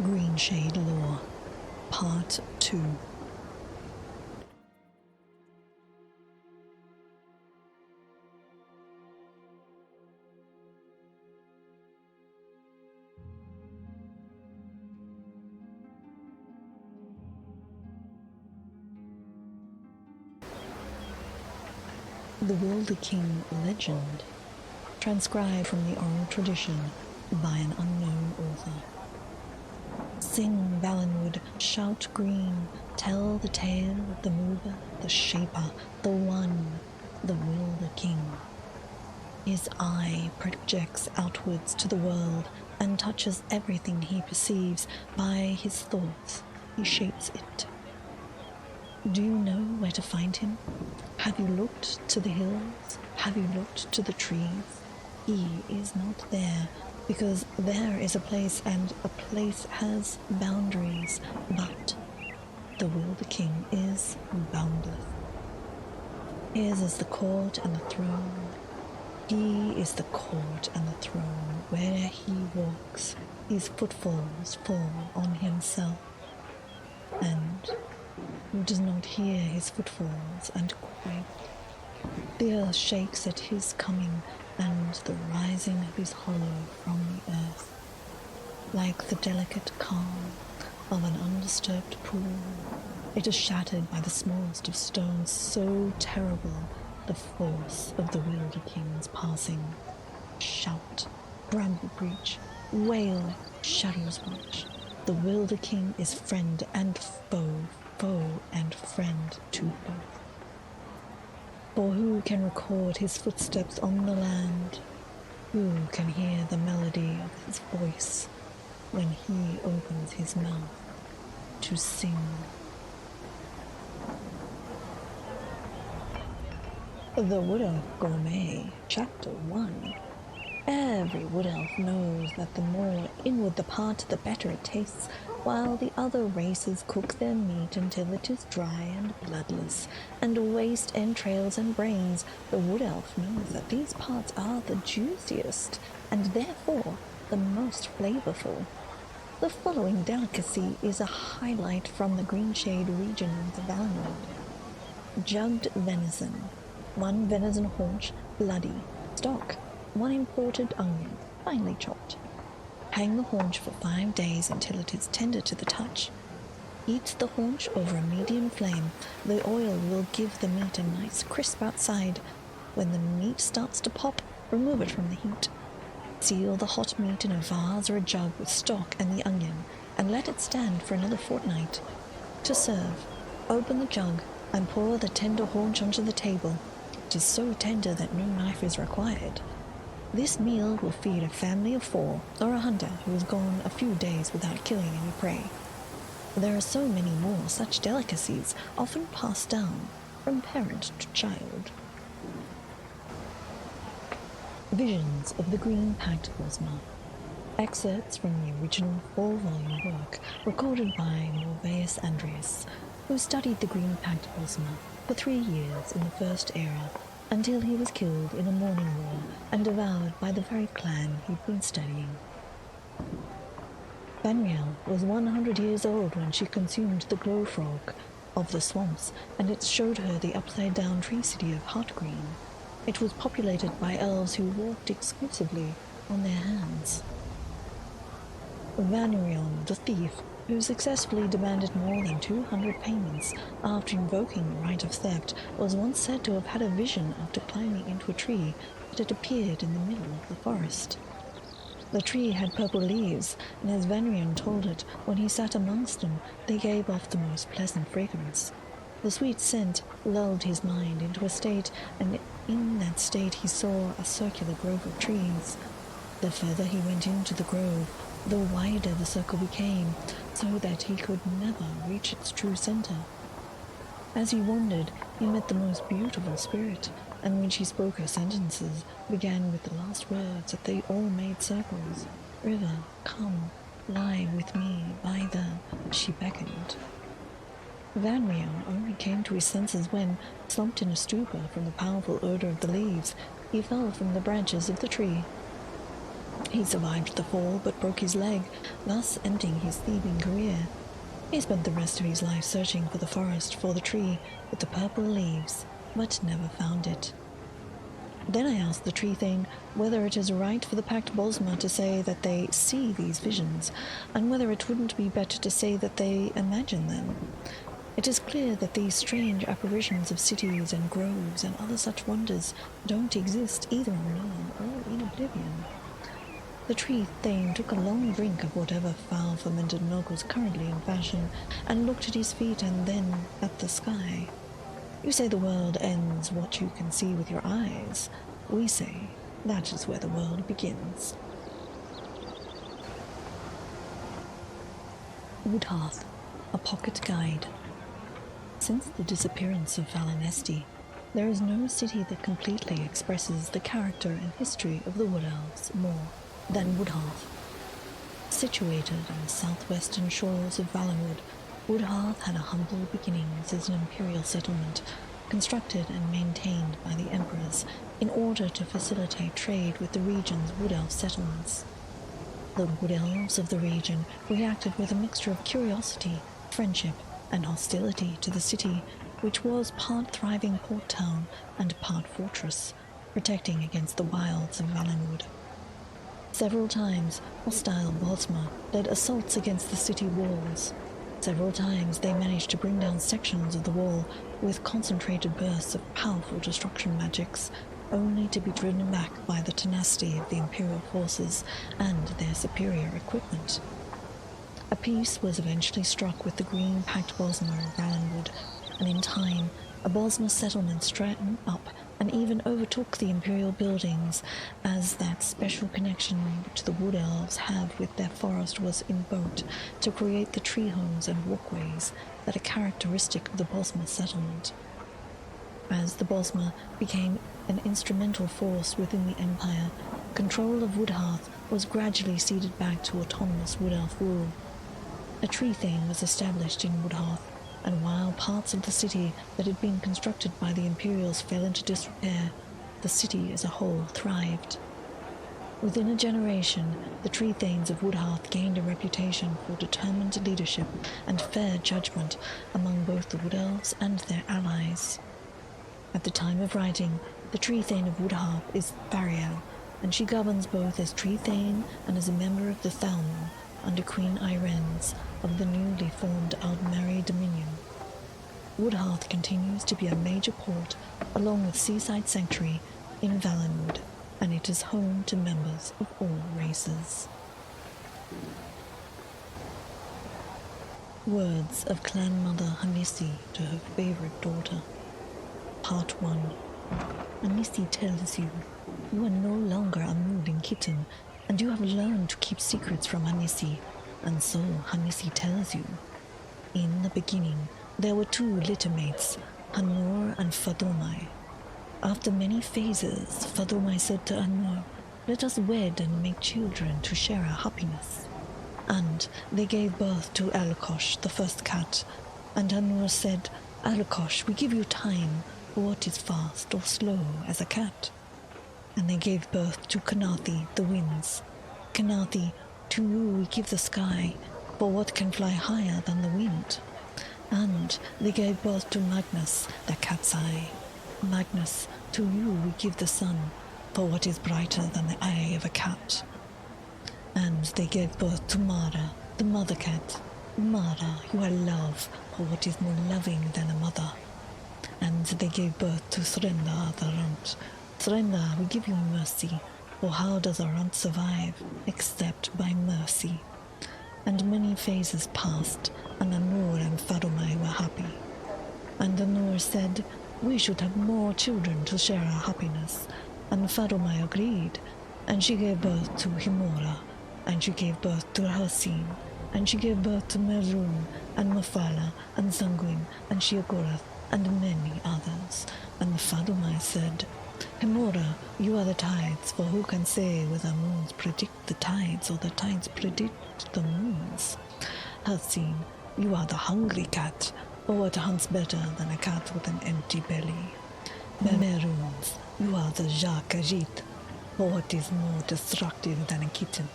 Greenshade Lore, Part 2. The Wilder King legend, transcribed from the oral tradition by an unknown author. Sing Valenwood, shout green, tell the tale of the mover, the shaper, the one, the Wilder King. His eye projects outwards to the world and touches everything he perceives. By his thoughts, he shapes it. Do you know where to find him? Have you looked to the hills? Have you looked to the trees? He is not there, because there is a place, and a place has boundaries, but the Wilder King is boundless. His is the court and the throne. He is the court and the throne. Where he walks, his footfalls fall on himself, and who does not hear his footfalls and quake? The earth shakes at his coming, and the rising of his hollow from the earth, like the delicate calm of an undisturbed pool. It is shattered by the smallest of stones, so terrible the force of the Wilder King's passing. Shout, bramble breach, wail, shadows watch. The Wilder King is friend and foe, foe and friend to both. For who can record his footsteps on the land? Who can hear the melody of his voice when he opens his mouth to sing? The Woodhof Gourmet, Chapter 1. Every wood elf knows that the more inward the part, the better it tastes, while the other races cook their meat until it is dry and bloodless, and waste entrails and brains. The wood elf knows that these parts are the juiciest, and therefore the most flavorful. The following delicacy is a highlight from the Greenshade region of the Valenwood. Jugged venison, 1 venison haunch, bloody, stock, 1 imported onion, finely chopped. Hang the haunch for 5 days until it is tender to the touch. Heat the haunch over a medium flame. The oil will give the meat a nice crisp outside. When the meat starts to pop, remove it from the heat. Seal the hot meat in a vase or a jug with stock and the onion, and let it stand for another fortnight. To serve, open the jug and pour the tender haunch onto the table. It is so tender that no knife is required. This meal will feed a family of 4, or a hunter who has gone a few days without killing any prey. There are so many more such delicacies, often passed down from parent to child. Visions of the Green Pact Bosmer. Excerpts from the original 4-volume work recorded by Morveus Andreas, who studied the Green Pact Bosmer for 3 years in the First Era, until he was killed in a morning war and devoured by the very clan he'd been studying. Banriel was 100 years old when she consumed the glow frog of the swamps, and it showed her the upside-down tree city of Heartgreen. It was populated by elves who walked exclusively on their hands. Vanrion, the thief, who successfully demanded more than 200 payments after invoking the right of theft, was once said to have had a vision after climbing into a tree that had appeared in the middle of the forest. The tree had purple leaves, and as Vanrion told it, when he sat amongst them, they gave off the most pleasant fragrance. The sweet scent lulled his mind into a state, and in that state he saw a circular grove of trees. The further he went into the grove, the wider the circle became, so that he could never reach its true center. As he wandered, he met the most beautiful spirit, and when she spoke her sentences, began with the last words that they all made circles. River, come, lie with me by the... She beckoned. Vanrion only came to his senses when, slumped in a stupor from the powerful odor of the leaves, he fell from the branches of the tree. He survived the fall but broke his leg, thus ending his thieving career. He spent the rest of his life searching for the forest for the tree with the purple leaves, but never found it. Then I asked the tree thing whether it is right for the packed Bosmer to say that they see these visions, and whether it wouldn't be better to say that they imagine them. It is clear that these strange apparitions of cities and groves and other such wonders don't exist either unknown or in oblivion. The tree thane took a long drink of whatever foul fermented milk was currently in fashion, and looked at his feet and then at the sky. You say the world ends what you can see with your eyes. We say that is where the world begins. Woodhof, a pocket guide. Since the disappearance of Valinesti, there is no city that completely expresses the character and history of the Wood Elves more than Woodhof. Situated on the southwestern shores of Valenwood, Woodhof had a humble beginnings as an imperial settlement, constructed and maintained by the emperors in order to facilitate trade with the region's Wood Elf settlements. The Wood Elves of the region reacted with a mixture of curiosity, friendship, and hostility to the city, which was part thriving port town and part fortress, protecting against the wilds of Valenwood. Several times, hostile Bosmer led assaults against the city walls. Several times they managed to bring down sections of the wall with concentrated bursts of powerful destruction magics, only to be driven back by the tenacity of the Imperial forces and their superior equipment. A peace was eventually struck with the green-packed Bosmer of Valenwood, and in time, a Bosmer settlement straightened up and even overtook the Imperial buildings, as that special connection which the Wood Elves have with their forest was invoked to create the tree homes and walkways that are characteristic of the Bosmer settlement. As the Bosmer became an instrumental force within the Empire, control of Woodhof was gradually ceded back to autonomous Wood Elf rule. A tree thane was established in Woodhof, and while parts of the city that had been constructed by the Imperials fell into disrepair, the city as a whole thrived. Within a generation, the tree thanes of Woodhof gained a reputation for determined leadership and fair judgment among both the Wood Elves and their allies. At the time of writing, the tree thane of Woodhof is Thariel, and she governs both as tree thane and as a member of the Thalmor under Queen Irens of the newly formed Altmer Dominion. Woodhof continues to be a major port, along with Seaside Sanctuary in Valenwood, and it is home to members of all races. Words of Clan Mother Hanisi to her favorite daughter. Part 1. Hanisi tells you, you are no longer a moving kitten, and you have learned to keep secrets from Hanisi, and so Hanisi tells you. In the beginning, there were two littermates, Hanor and Fadomai. After many phases, Fadomai said to Hanor, let us wed and make children to share our happiness. And they gave birth to Alakosh, the first cat, and Hanor said, Alakosh, we give you time, for what is fast or slow as a cat. And they gave birth to Kanathi, the winds. Kanathi, to you we give the sky, for what can fly higher than the wind? And they gave birth to Magnus, the cat's eye. Magnus, to you we give the sun, for what is brighter than the eye of a cat? And they gave birth to Mara, the mother cat. Mara, you are love, for what is more loving than a mother? And they gave birth to Srenda, the runt. Srenda, we give you mercy, for how does a runt survive, except by mercy? And many phases passed, and Anur and Fadomai were happy. And Anur said, we should have more children to share our happiness, and Fadomai agreed, and she gave birth to Himora, and she gave birth to Hasim, and she gave birth to Merun, and Mafala, and Zanguin, and Shiagorath, and many others. And Fadomai said, Himora, you are the tides, for who can say whether moons predict the tides or the tides predict the moons? Hasim, you are the hungry cat, for what hunts better than a cat with an empty belly? Meruns, you are the Jacques Agit, for what is more destructive than a kitten.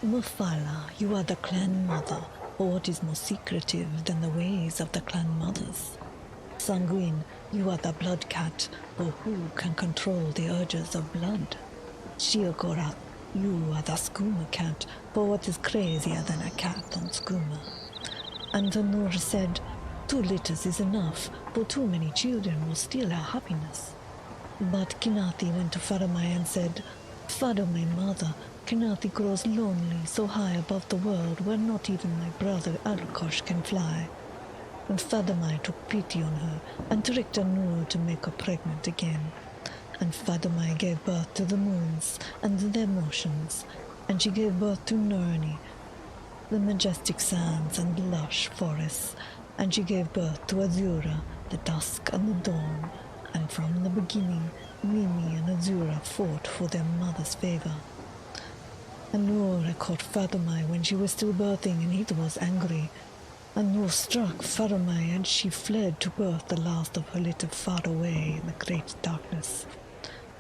Mufala, you are the clan mother, for what is more secretive than the ways of the clan mothers. Sanguine, you are the blood cat, for who can control the urges of blood? Shiokorath, you are the skooma cat, for what is crazier than a cat on skooma? And the Nur said, 2 litters is enough, for too many children will steal our happiness. But Kinathi went to Faramai and said, Father, my mother, Kinathi grows lonely so high above the world where not even my brother Alkosh can fly. And Faramai took pity on her and tricked Nur to make her pregnant again. And Faramai gave birth to the moons and their motions, and she gave birth to Nurni, the majestic sands and lush forests, and she gave birth to Azura, the dusk and the dawn, and from the beginning Mimi and Azura fought for their mother's favor. And Nur caught Faramai when she was still birthing, and he was angry. And Nur struck Faramai, and she fled to birth the last of her litter far away in the great darkness.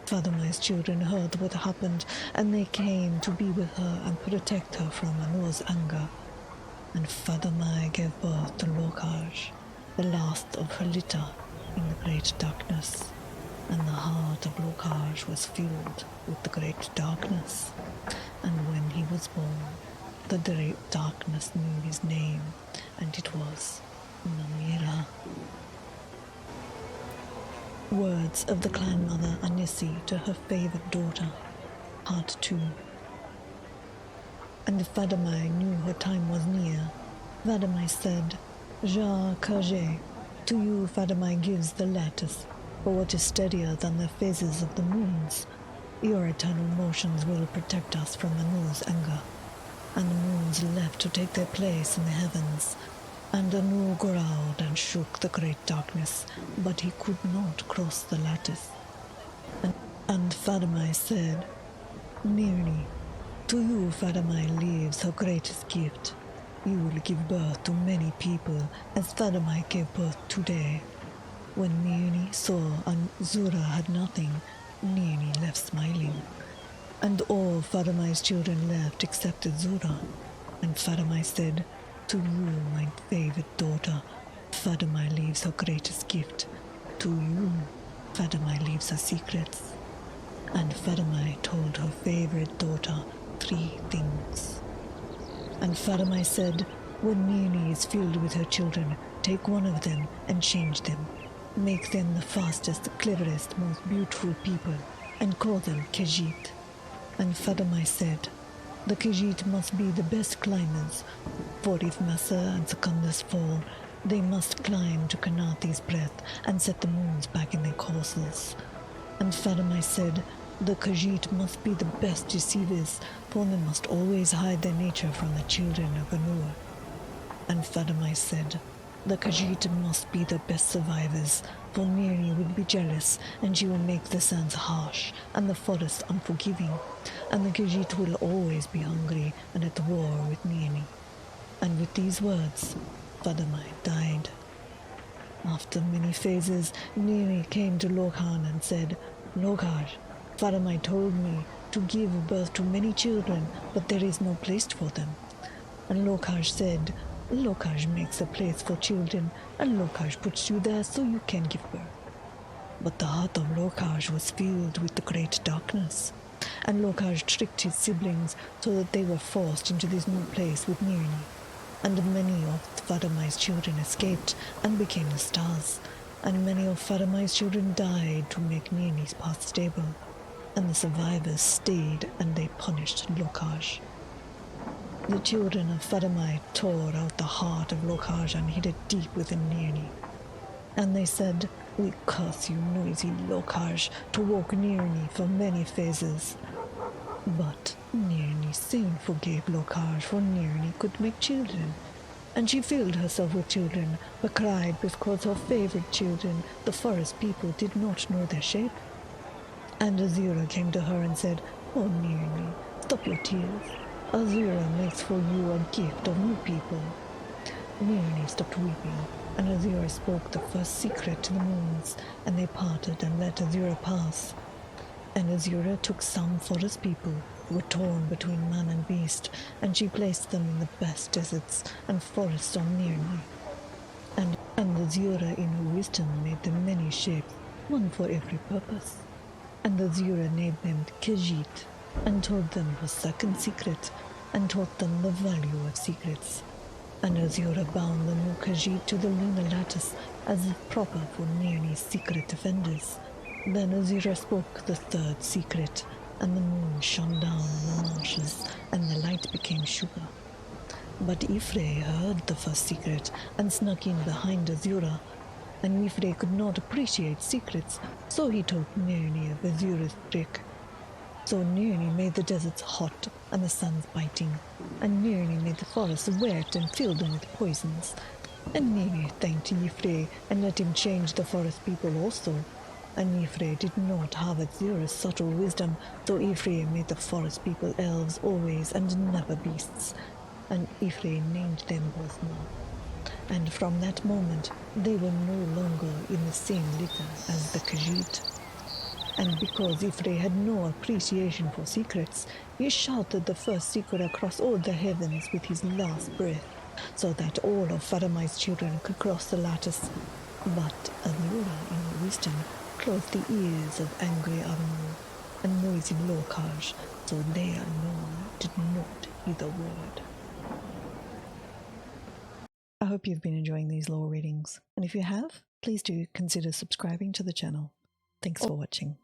Faramai's children heard what happened, and they came to be with her and protect her from Anur's anger. And Faramai gave birth to Lokaj, the last of her litter in the great darkness. And the heart of Lokaj was filled with the great darkness. And when he was born, the great darkness knew his name, and it was Namira. Words of the clan mother Anisi to her favorite daughter, Part 2. And Faramai knew her time was near. Faramai said, Ja Kaje, to you Faramai gives the lattice, for what is steadier than the phases of the moons. Your eternal motions will protect us from Anu's anger. And the moons left to take their place in the heavens. And Anu growled and shook the great darkness, but he could not cross the lattice. And Faramai said, Nearly, to you Faramai leaves her greatest gift. You will give birth to many people, as Faramai gave birth today. When Mirni saw Azura had nothing, Mirni left smiling. And all Faramai's children left except Azura. And Faramai said, To you, my favorite daughter, Faramai leaves her greatest gift. To you, Faramai leaves her secrets. And Faramai told her favorite daughter 3 things. And Faramai said, When Mirni is filled with her children, take one of them and change them. Make them the fastest, cleverest, most beautiful people, and call them Khajiit. And Faramai said, The Khajiit must be the best climbers, for if Massa and Secundus fall, they must climb to Kanathi's breath and set the moons back in their courses. And Faramai said, The Khajiit must be the best deceivers, for they must always hide their nature from the children of Anur. And Faramai said, The Khajiit must be the best survivors, for Mirni would be jealous, and she will make the sands harsh, and the forest unforgiving, and the Khajiit will always be hungry and at war with Mirni. And with these words, Faramai died. After many phases, Mirni came to Lokhan and said, Lokaj, Faramai told me to give birth to many children, but there is no place for them. And Lokaj said, Lokaj makes a place for children, and Lokaj puts you there so you can give birth. But the heart of Lokaj was filled with the great darkness, and Lokaj tricked his siblings so that they were forced into this new place with Mirni. And many of Faramai's children escaped and became the stars, and many of Faramai's children died to make Mirni's path stable, and the survivors stayed and they punished Lokaj. The children of Faramai tore out the heart of Lokaj and hid it deep within Mirni. And they said, We curse you, noisy Lokaj, to walk Mirni for many phases. But Mirni soon forgave Lokaj, for Mirni could make children. And she filled herself with children, but cried because her favorite children, the forest people, did not know their shape. And Azura came to her and said, Oh Mirni, stop your tears. Azura makes for you a gift of new people. Mirni stopped weeping, and Azura spoke the first secret to the moons, and they parted and let Azura pass. And Azura took some forest people who were torn between man and beast, and she placed them in the best deserts and forests on Nirni. And Azura in her wisdom made them many shapes, one for every purpose. And Azura named them Khajiit, and told them her second secret, and taught them the value of secrets. And Azura bound the new Khajiit to the lunar lattice as if proper for Nirni's secret defenders. Then Azura spoke the third secret, and the moon shone down on the marshes, and the light became sugar. But Ifre heard the first secret and snuck in behind Azura, and Ifre could not appreciate secrets, so he told Nirni of Azura's trick. So Nirni made the deserts hot and the suns biting, and Nirni made the forests wet and filled them with poisons. And Nirni thanked Ifre and let him change the forest people also. And Ifre did not have Azura's subtle wisdom, so Ifre made the forest people elves always and never beasts. And Ifre named them Bosmer. And from that moment, they were no longer in the same litter as the Khajiit. And because Ifre had no appreciation for secrets, he shouted the first secret across all the heavens with his last breath, so that all of Faramai's children could cross the lattice. But Azura, in her wisdom, closed the ears of angry Armor and noisy Lorcage, so they alone did not hear the word. I hope you've been enjoying these lore readings, and if you have, please do consider subscribing to the channel. Thanks for watching.